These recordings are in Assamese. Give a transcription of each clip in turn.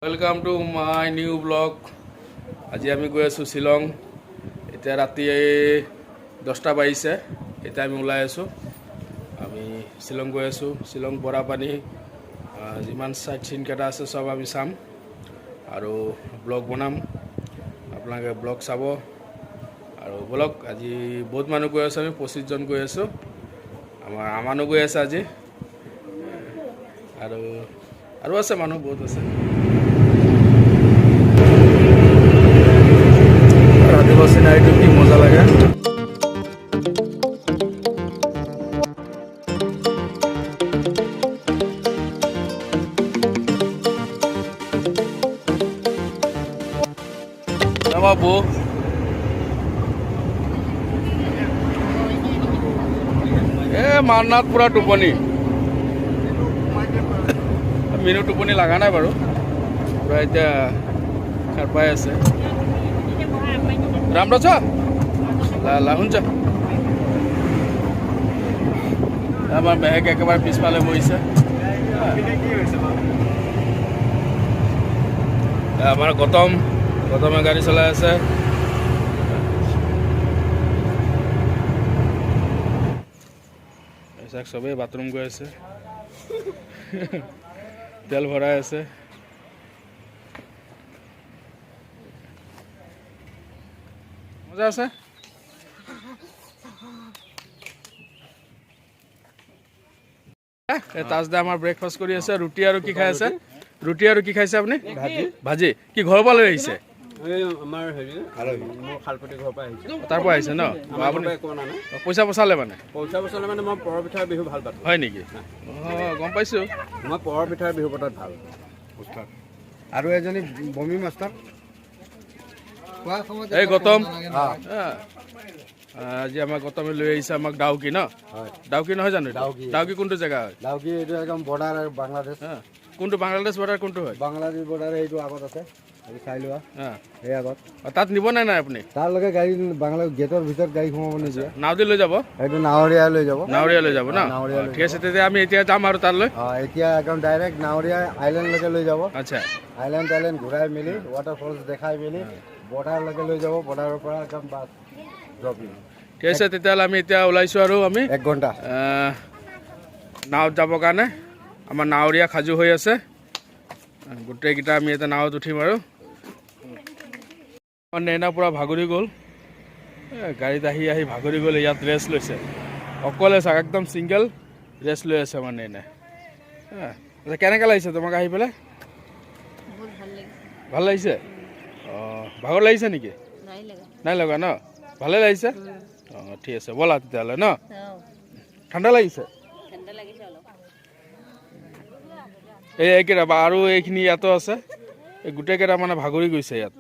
Welcome to my new blog. আজি আমি গৈ আছোঁ শ্বিলং। এতিয়া ৰাতি 10টা বাজিছে। এতিয়া আমি ওলাই আছোঁ। আমি শ্বিলং গৈ আছোঁ। শ্বিলং বৰাপানী যিমান সাইট সিন কেইটা আছে সব আমি চাম আৰু ব্লগ বনাম। আপোনালোকে ব্লগ চাব আৰু ব্লগ আজি বহুত মানুহ গৈ আছে। আমি 25 জন গৈ আছোঁ। আমাৰ আমানো গৈ আছে আজি আৰু আছে মানুহ বহুত আছে। रातिपुवा सिनारीটো কি মজা লাগে। বাবু মাৰনাথ পুৰা টোপনি। মিনু টোপনি লগা নাই বাৰু, পুৰা এতিয়া সাৰ পাই আছে। राम्रो छ ल हुन्छ। আমাৰ মেহেক একেবাৰে পিছফালে বহিছে। আমাৰ গৌতমে গাড়ী চলাই আছে। চবেই বাথৰুম গৈ আছে, তেল ভৰাই আছে। মজা আছে। তাজদা আমাৰ ব্ৰেকফাষ্ট কৰি আছে। ৰুটি আৰু কি খাই আছে? ৰুটি আৰু কি খাইছে আপুনি? ভাজি। কি ঘৰৰ পৰা লৈ আহিছে? তাৰ পৰা আহিছে ন? আপুনি পইচা বচালে মানে? মই পৰৰ পিঠাৰ বিহু ভাল পাওঁ। হয় নেকি? গম পাইছো। মই পৰৰ পিঠাৰ বিহু পতাত ভাল। আৰু এজনী বমি মাষ্টাৰ এই গৌতম আজি আমাক গৌতমে লৈ আহিছে আমাক ডাউকি ন? ডাউকি নহয় জানো? ডাউকি কোনটো জেগা হয়? ডাউকি এইটো একদম বৰ্ডাৰ বাংলাদেশ। কোনটো বাংলাদেশ বৰ্ডাৰ কোনটো হয়? বাংলাদেশ বৰ্ডাৰ এইটো আগত আছে, চাই লোৱা এই আগত। তাত নিব নাই আপুনি? তাৰলৈকে গাড়ী বাংলাদেশ গেটৰ ভিতৰত গাড়ী সোমাব নিদিয়ে। নাও দি লৈ যাব? এইটো নাৱৰীয়া লৈ যাব। নাৱৰীয়া লৈ যাব ন? ঠিক আছে, তেতিয়া আমি এতিয়া যাম আৰু তালৈ। এতিয়া একদম ডাইৰেক্ট নাৱৰীয়া আইলেণ্ডলৈকে লৈ যাব। আচ্ছা, আইলেণ্ড ঘূৰাই মেলি ৱাটাৰ ফলছ দেখাই মেলি বৰ্ডাৰলৈকে লৈ যাব। বৰ্ডাৰৰ পৰা একদম বাছ ড্ৰপিং। ঠিক আছে, তেতিয়াহ'লে আমি এতিয়া ওলাইছোঁ আৰু আমি 1 ঘণ্টা নাৱত যাবৰ কাৰণে। আমাৰ নাৱৰীয়া সাজু হৈ আছে। গোটেইকেইটা আমি এতিয়া নাৱত উঠিম আৰু। আমাৰ নেনা পূৰা ভাগৰি গ'ল। গাড়ীত আহি ভাগৰি গ'ল। ইয়াত ৰেষ্ট লৈছে অকলে, চাওক একদম ছিংগল ৰেষ্ট লৈ আছে আমাৰ নেনাই। কেনেকৈ লাগিছে তোমাক আহি পেলাই? ভাল লাগিছে? ভাগৰ লাগিছে নেকি? নাই লগা ন? ভালে লাগিছে? ঠিক আছে, ব'লা তেতিয়াহ'লে ন? ঠাণ্ডা লাগিছে? এইকেইটা আৰু এইখিনি ইয়াতো আছে। এই গোটেইকেইটা মানে ভাগৰি গৈছে ইয়াত।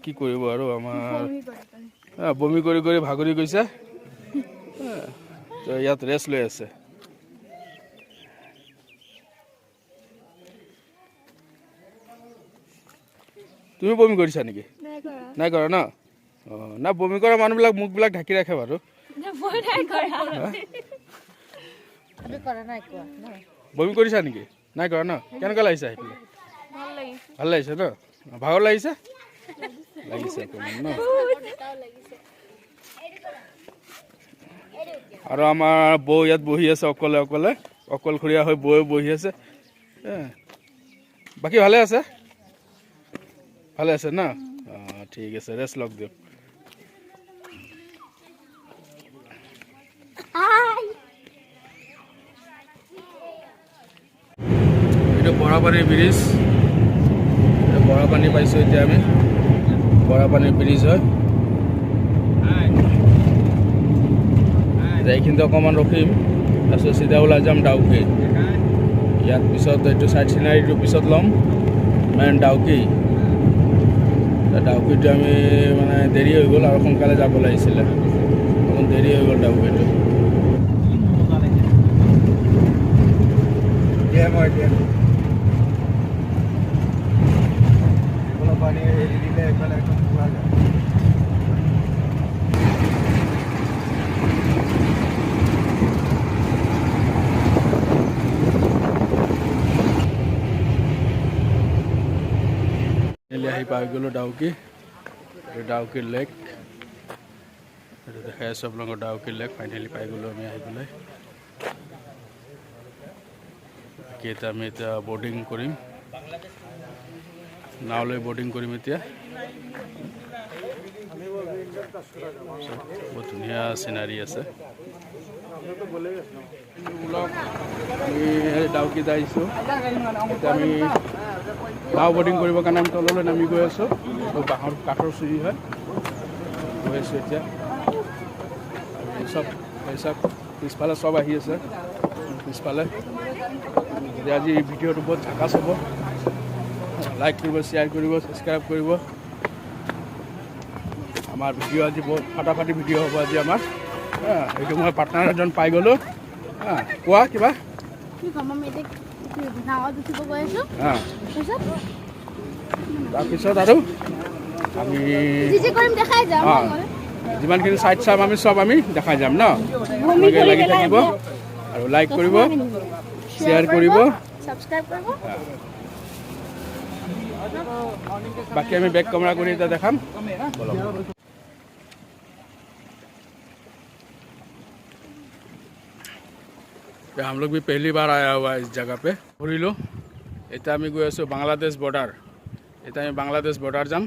কি কৰিব আৰু, আমাৰ বমি কৰি ভাগৰি গৈছে। ইয়াত ৰেষ্ট লৈ আছে। তুমি বমি কৰিছা নেকি? নাই কৰা ন? না, বমি কৰা মানুহবিলাক মুখবিলাক ঢাকি ৰাখে বাৰু। বমি কৰিছা নেকি? নাই কৰা ন? কেনেকুৱা লাগিছে আহি পেলাই? ভাল লাগিছে ন? ভাগৰ লাগিছে? লাগিছে অকণমান ন? আৰু আমাৰ বৌ ইয়াত বহি আছে অকলশৰীয়া হৈ বৌ বহি আছে। বাকী ভালে আছে? ভালে আছে ন? ঠিক আছে, ৰেষ্ট লওক দিয়ক। এইটো বৰাপানী ব্ৰিজ। বৰাপানী পাইছোঁ এতিয়া আমি। বৰাপানী ব্ৰিজ হয়। এইখিনিতে অকণমান ৰখিম, তাৰপিছত চিধা ওলাই যাম ডাউকি। ইয়াত পিছত এইটো চাইড চিনাৰীটো পিছত ল'ম। মেইন ডাউকি। ডাউকিটো আমি মানে দেৰি হৈ গ'ল আৰু সোনকালে যাব লাগিছিলে। অকণ দেৰি হৈ গ'ল ডাউকিটো। পানী এৰি দিলে এইফালে একদম পুৰা যায়। ফাইনেলি আহি পাই গ'লোঁ ডাউকি। ডাউকি লেক এইটো দেখাই আছোঁ আপোনালোকৰ ডাউকি লেক ফাইনেলি পাই গ'লোঁ আমি আহি পেলাই। বাকী আমি এতিয়া বৰ্ডিং কৰিম, নাওলৈ বৰ্ডিং কৰিম এতিয়া। বহুত ধুনীয়া চিনাৰী আছে। আমি ডাউকিত আহিছোঁ, এতিয়া আমি নাও বৰ্ডিং কৰিবৰ কাৰণে আমি তললৈ নামি গৈ আছোঁ। বাঁহৰ কাঠৰ চুৰি হয় গৈ আছোঁ এতিয়া। চব পিছফালে চব আহি আছে পিছফালে। আজি ভিডিঅ'টো বহুত ঝাকাছ হ'ব। লাইক কৰিব, শ্বেয়াৰ কৰিব, ছাবস্ক্ৰাইব কৰিব। আমাৰ ভিডিঅ' আজি বহুত ফাটাফাটি ভিডিঅ' হ'ব আজি আমাৰ। এইটো মই পাৰ্টনাৰ এজন পাই গ'লোঁ। কোৱা কিবা। তাৰপিছত আৰু আমি যিমানখিনি চাইড চাম আমি চব আমি দেখাই যাম ন। আপোনালোকে লাগি থাকিব আৰু লাইক কৰিব, শ্বেয়াৰ কৰিব, সাবস্ক্ৰাইব কৰব। বাকি আমি বেক कैमरा কৰি এটা দেখাম। हम लोग भी पहली बार आया हुआ है इस जगह पे। घूरिलो এটা আমি গৈ আছোঁ বাংলাদেশ বৰ্ডাৰ। এটা আমি বাংলাদেশ বৰ্ডাৰ যাম,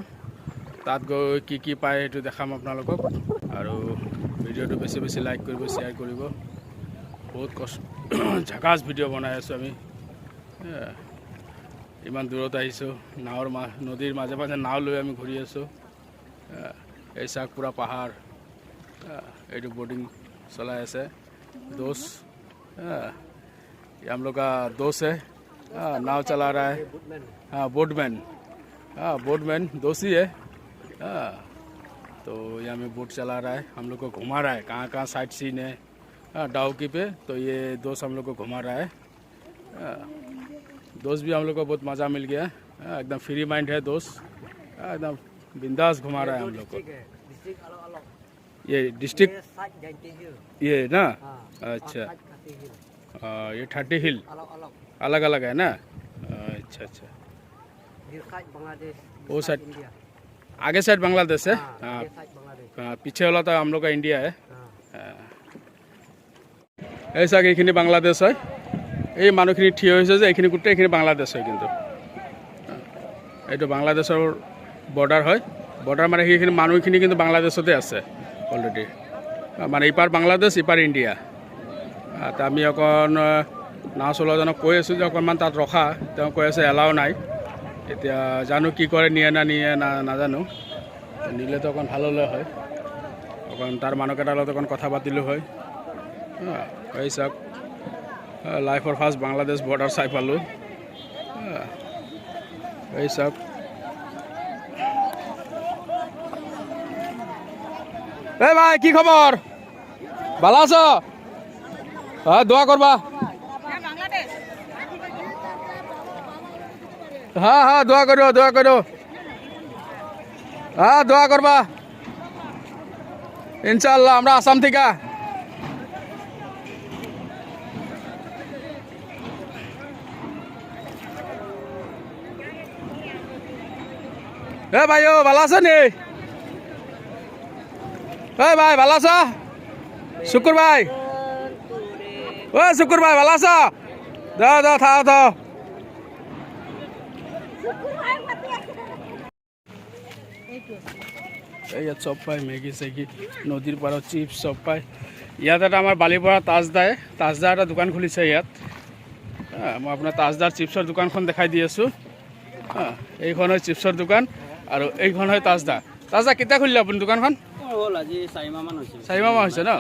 তাত গৈ কি পায় সেইটো দেখাম আপোনালোকক। আৰু ভিডিঅ'টো বেছি বেছি লাইক কৰিব, শ্বেয়াৰ কৰিব। বহুত ঝাকাছ ভিডিঅ' বনাই আছোঁ আমি। ইমান দূৰত আহিছোঁ, নাৱৰ নদীৰ মাজে মাজে নাও লৈ আমি ঘূৰি আছোঁ। এই চাক পুৰা পাহাৰ, এইটো বৰ্ডিং চলাই আছে दोस्त। ये हम लोग का दोस्त है, नाव चला रहा है। हाँ बोटमैन, बोटमैन दोस्त ही है। तो यहाँ में बोट चला रहा है, हम लोग को घुमा रहा है कहाँ कहाँ साइट सीन है डाउकी पे। तो ये दोस्त हम लोग को घुमा रहा है। दोस्त भी हम लोग को बहुत मज़ा मिल गया। एकदम फ्री माइंड है दोस्त, एकदम बिंदास घुमा रहा है हम लोग को। ये डिस्ट्रिक्ट ये ना, अच्छा ये 30 हिल अलग अलग है ना। अच्छा अच्छा, वो साइड आगे साइड बांग्लादेश है। हाँ पीछे वाला तो हम लोग का इंडिया है। ऐसा कि এইখিনি বাংলাদেশ হয়। এই মানুহখিনি থিয় হৈছে যে এইখিনি গোটেই এইখিনি বাংলাদেশ হয়, কিন্তু এইটো বাংলাদেশৰ বৰ্ডাৰ হয়। বৰ্ডাৰ মানে সেইখিনি মানুহখিনি কিন্তু বাংলাদেশতে আছে অলৰেডি। মানে ইপাৰ বাংলাদেশ ইপাৰ ইণ্ডিয়া। তো আমি অকণ নাও চলোৱাজনক কৈ আছোঁ যে অকণমান তাত ৰখা, তেওঁ কৈ আছে এলাও নাই। এতিয়া জানো কি কৰে, নিয়ে না নিয়ে নাজানো। নিলেতো অকণ ভাল হ'লে হয়, অকণ তাৰ মানুহকেইটাৰ লগত অকণ কথা পাতিলোঁ হয়। এই চাওক লাইফৰ ফাৰ্ষ্ট বাংলাদেশ বৰ্ডাৰ চাই পালোঁ। এই চাওক এই ভাই কি খবৰ, ভালো আছো? হ্যাঁ দোয়া করবা। হ্যাঁ হ্যাঁ দোয়া করো, দোয়া করো। হ্যাঁ দোয়া করবা ইনশাআল্লাহ। আমরা আসাম থেকে। এ ভাই ও ভালো আছো নি? এই ভাই ভালো আছো? শুকুর ভাই, ও শুকুর ভাই ভালো আছো? দাও দাও থাও দাও। ইয়াত চব পায়, মেগি চেগি, নদীৰ পাৰত চিপছ চব পায়। ইয়াত এটা আমাৰ বালিপাৰা তাজদাৰ এটা দোকান খুলিছে ইয়াত। মই আপোনাৰ তাজদাৰ চিপছৰ দোকানখন দেখাই দি আছোঁ। এইখন হয় চিপছৰ দোকান আৰু এইখন হয় তাজদা। তাজদা কেতিয়া খুলিলে আপুনি দোকানখন? হ'ল আজি 4 মাহ মান হৈছে। 4 মাহ হৈছে ন?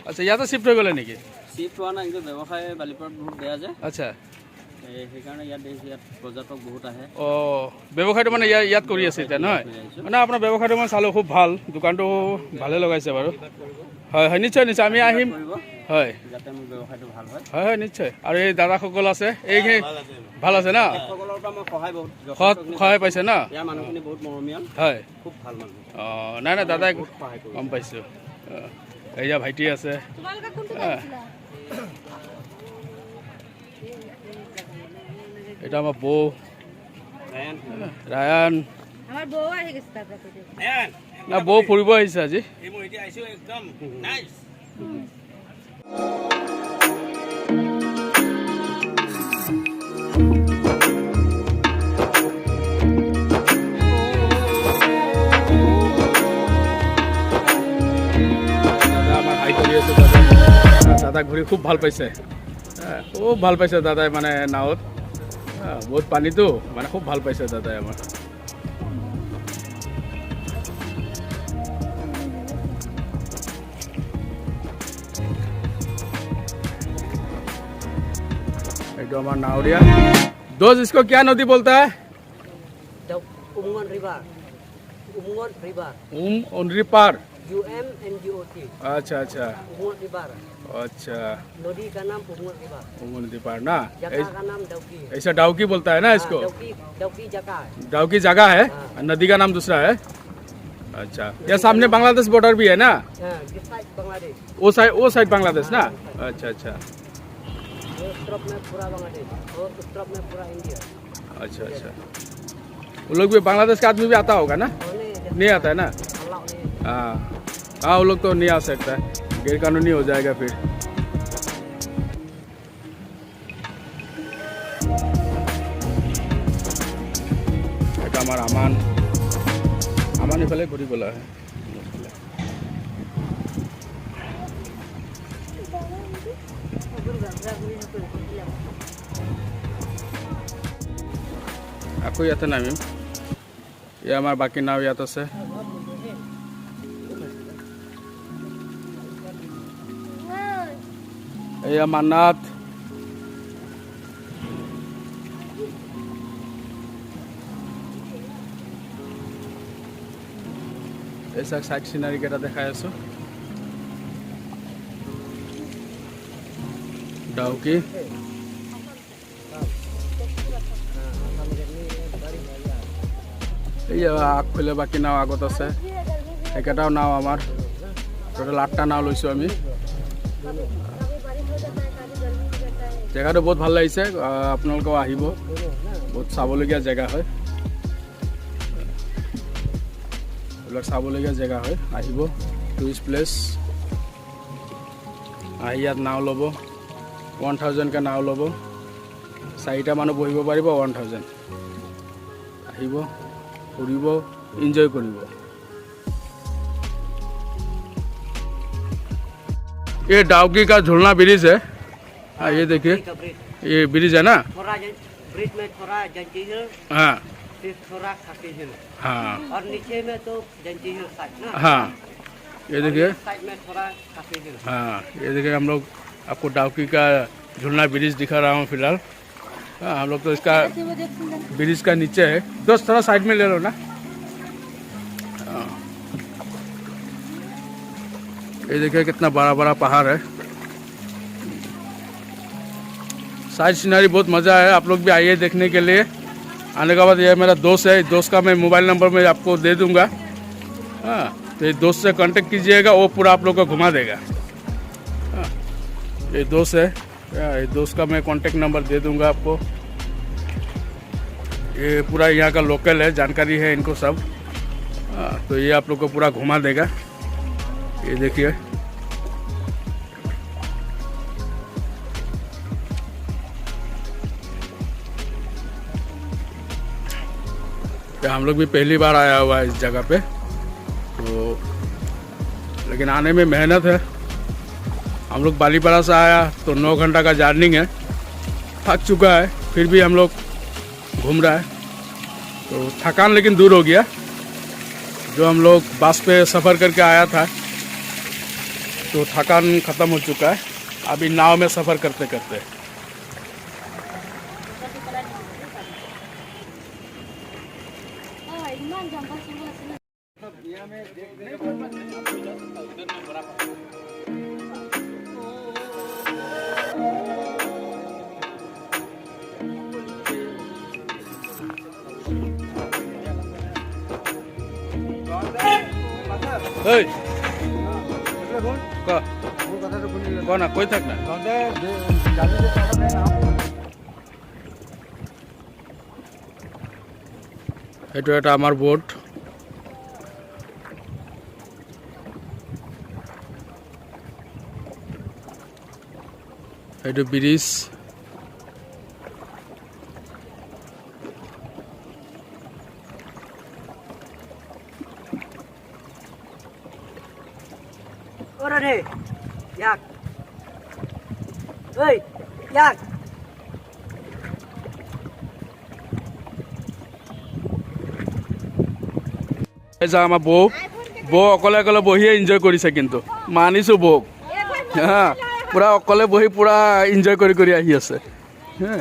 আচ্ছা ইয়াতে চিফ্ট হৈ গ'লে নেকি? চিফ্ট হোৱা নাই, কিন্তু ব্যৱসায় বালিপাৰাত বহুত বেয়া যে। আচ্ছা সেইকাৰণে ইয়াত পৰ্যটক বহুত আহে। অঁ ব্যৱসায়টো মানে ইয়াত কৰি আছে এতিয়া নহয়? মানে আপোনাৰ ব্যৱসায়টো মই চালোঁ খুব ভাল, দোকানটো ভালে লগাইছে বাৰু। হয় হয় নিশ্চয় নিশ্চয় আমি আহিম। হয় যাতে মোৰ ব্যৱসায়টো ভাল হয়। হয় হয় নিশ্চয়। আৰু এই দাদাসকল আছে, এইখিনি ভাল আছে ন? সকলৰ পৰা মই সহায় পাইছে ন? ইয়াৰ মানুহখিনি বহুত মৰমীয়াল, হয় খুব ভাল মানুহ। অঁ নাই নাই দাদাই সহায় কৰোঁ। গম পাইছোঁ। এয়া ভাইটি আছে। এটা আমাৰ বৌ, ৰায়ান আমাৰ বৌ আহি গৈছে তাৰ পৰা কৈ না বৌ ফুৰিব আহিছে আজি দাদা ঘূৰি খুব ভাল পাইছে খুব ভাল পাইছে দাদাই মানে নাৱত বহুত পানীতো মানে খুব ভাল পাইছে দাদাই আমাৰ एकदम हमारा नावड़िया दोस्त इसको क्या नदी बोलता है Umungan River. Umungan River. Honorary पार UMNGOT. अच्छा अच्छा Umungan River. अच्छा नदी का नाम उmungan River. ओनरी पार ना जगह का नाम दौकी. ऐसा डाउकी बोलता है ना इसको दौकी जगह है. डाउकी जगह है नदी का नाम दूसरा है अच्छा ये सामने बांग्लादेश बॉर्डर भी है ना जिस साइड बांग्लादेश. वो साइड बांग्लादेश ना अच्छा अच्छा उस तरफ में पूरा बांग्लादेश और उस तरफ में पूरा इंडिया. अच्छा अच्छा वो लोग भी बांग्लादेश का आदमी भी आता होगा ना नहीं आता है ना अल्लाह ने हाँ हाँ वो लोग तो नहीं आ सकता है गैर कानूनी हो जाएगा फिर এটা আমার আমান আমান ইফালে ঘূৰি গ'লা আকৌ ইয়াতে নামিম এই আমাৰ বাকী নাও ইয়াত আছে এয়া মান্নাত এইসব সাইড সিনারি কেটা দেখাই আছো ডাউকি এই আগফালে বাকী নাও আগত আছে একেটাও নাও আমাৰ টোটাল 8টা নাও লৈছোঁ আমি জেগাটো বহুত ভাল লাগিছে আপোনালোকেও আহিব বহুত চাবলগীয়া জেগা হয় এইবিলাক চাবলগীয়া জেগা হয় আহিব টুৰিষ্ট প্লেচ আহি ইয়াত নাও ল'ব 1000কে নাও ল'ব 4টা মানুহ বহিব পাৰিব 1000 আহিব ফুৰিব এনজয় কৰিব ये डाउकी का झूलना ब्रिज है हाँ ये देखिए ये ब्रिज है ना थोड़ा ब्रिज में थोड़ा जंजी हिल हाँ फिर थोड़ा खाकी हिल हाँ और नीचे में तो जंजी हिल साइड ना हाँ ये देखिए साइड में थोड़ा खाकी हिल. हाँ ये देखिए हम लोग आपको डाउकी का झूलना ब्रिज दिखा रहा हूँ फिलहाल हाँ हम लोग तो इसका ब्रिज का नीचे है दोस्त थोड़ा साइड में ले लो ना हाँ ये देखिए कितना बड़ा बड़ा पहाड़ है साइड सीनरी बहुत मज़ा है आप लोग भी आइए देखने के लिए आने के बाद ये मेरा दोस्त है दोस्त का मैं मोबाइल नंबर मैं आपको दे दूंगा हाँ तो ये दोस्त से कांटेक्ट कीजिएगा वो पूरा आप लोग को घुमा देगा हाँ ये दोस्त है ये दोस्त का मैं कांटेक्ट नंबर दे दूंगा आपको ये पूरा यहाँ का लोकल है जानकारी है इनको सब हाँ तो ये आप लोग को पूरा घुमा देगा ये देखिए हम लोग भी पहली बार आया हुआ है इस जगह पे तो लेकिन आने में मेहनत है हम लोग बालीपाड़ा से आया तो 9 घंटा का जर्नी है थक चुका है फिर भी हम लोग घूम रहा है तो थकान लेकिन दूर हो गया जो हम लोग बस पे सफ़र करके आया था तो थकान ख़त्म हो चुका है अभी नाव में सफ़र करते करते कौन कोई थक ना এইটো এটা আমাৰ বোট। এইটো bridge. Ora deh. Yak. Hei, yak. এই যে আমাৰ বৌ অকলে অকলে বহিয়ে এনজয় কৰিছে, কিন্তু মানিছোঁ বৌক। হা, পূৰা অকলে বহি পূৰা এনজয় কৰি কৰি আহি আছে। হা,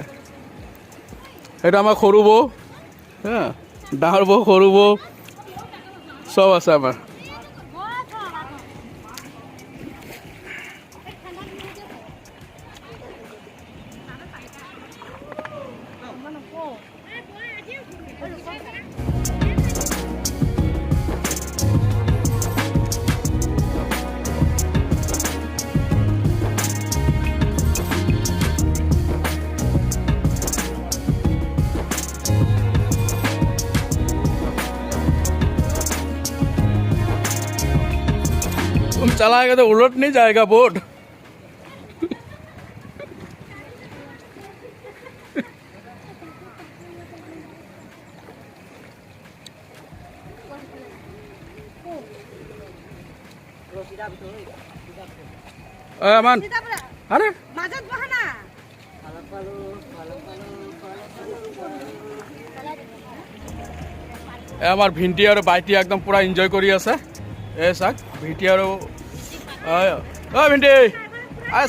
সেইটো আমাৰ সৰু বৌ। হা, ডাঙৰ বৌ, সৰু বৌ চব আছে আমাৰ। तुम चलाएगा तो उलट नहीं जाएगा बोट। अमन अरे মাজত বহা না। আমাৰ ভিন্টি আৰু বাইটি একদম পুৰা এনজয় কৰি আছে। এই চাওক ভিন্টি আৰু ভিন্টি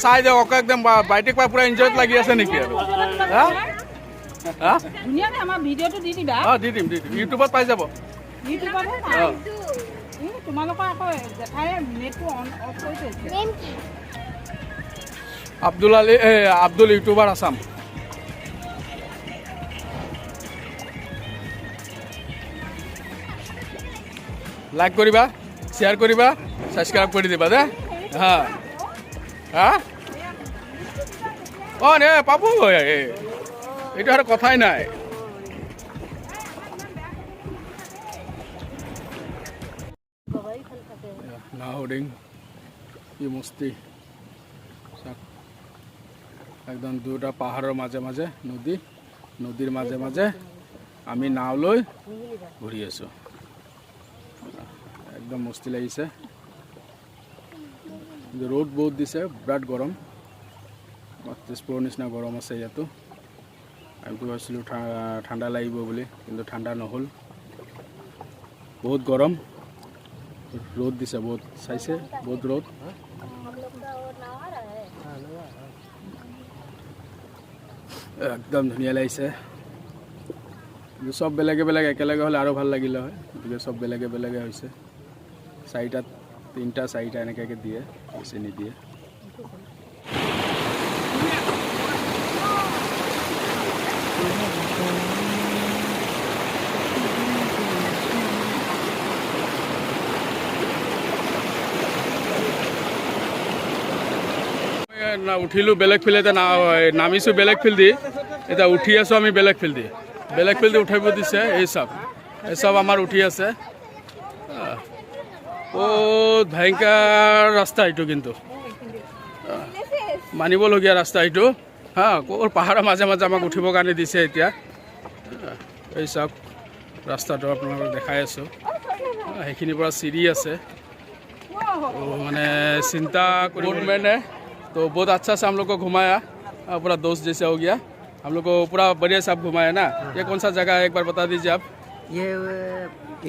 চাই দিয়ক অক একদম বাইটিক পাই পুৰা এনজয়ত লাগি আছে নেকি আৰু? ধুনীয়াকৈ আমাৰ ভিডিঅ'টো দি দিবা। দি দিম ইউটিউবত পাই যাব। ইউটিউবতহে পাই। তোমালোকৰ আকৌ জেঠাই নেটটো অন অফ কৰি থৈছে। আব্দুল ইউটিউবাৰ আছাম। লাইক কৰিবা, শ্বেয়াৰ কৰিবা, ছাবস্ক্ৰাইব কৰি দিবা দে। হা হা নে পাবো এইটো আৰু কথাই নাই। নাওডিং কি মস্তি, একদম দুটা পাহাৰৰ মাজে মাজে নদীৰ মাজে মাজে আমি নাও লৈ ঘূৰি আছোঁ। একদম মস্তি লাগিছে। ৰ'দ বহুত দিছে, বিৰাট গৰম। তেজপুৰৰ নিচিনা গৰম আছে ইয়াতো। আমি ভাবিছিলোঁ ঠাণ্ডা লাগিব বুলি, কিন্তু ঠাণ্ডা নহ'ল। বহুত গৰম, ৰ'দ দিছে বহুত, চাইছে বহুত ৰ'দ। একদম ধুনীয়া লাগিছে। চব বেলেগে বেলেগ একেলগে হ'লে আৰু ভাল লাগিলে হয়, গতিকে চব বেলেগে বেলেগে হৈছে। তিনিটা চাৰিটা এনেকৈ দিয়ে, বেছি নিদিয়ে। উঠিলোঁ বেলেগ ফিল্ড, এতিয়া নামিছোঁ বেলেগ ফিল্ড দি, এতিয়া উঠি আছোঁ আমি বেলেগ ফিল্ড দি উঠাব দিছে। এই চব আমাৰ উঠি আছে। বহুত ভয়ংকৰ ৰাস্তা এইটো, কিন্তু মানিবলগীয়া ৰাস্তা এইটো। হা, ক'ৰ পাহাৰৰ মাজে মাজে আমাক উঠিবৰ কাৰণে দিছে এতিয়া। এই চাওক ৰাস্তাটো আপোনালোকক দেখাই আছোঁ। সেইখিনিৰ পৰা চিৰি আছে, মানে চিন্তা কৰিব मैंने तो बहुत अच्छा से हम लोग को घुमाया, पूरा दोस्त जैसे हो गया। हम लोग को पूरा बढ़िया से आप घुमाया ना। ये कौन सा जगह है एक बार बता दीजिए आप। ये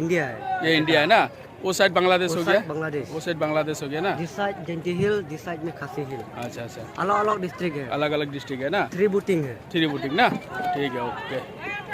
इंडिया है। ये इंडिया है ना, वो साइड बांग्लादेश हो गया। बांग्लादेश। वो साइड बांग्लादेश हो गया ना। This side Jaintia hill, this side में खासी हिल। अच्छा अच्छा, अलग अलग डिस्ट्रिक्ट है, अलग अलग डिस्ट्रिक्ट है ना। 3 बूटिंग है। 3 बूटिंग ना, ठीक है, ओके।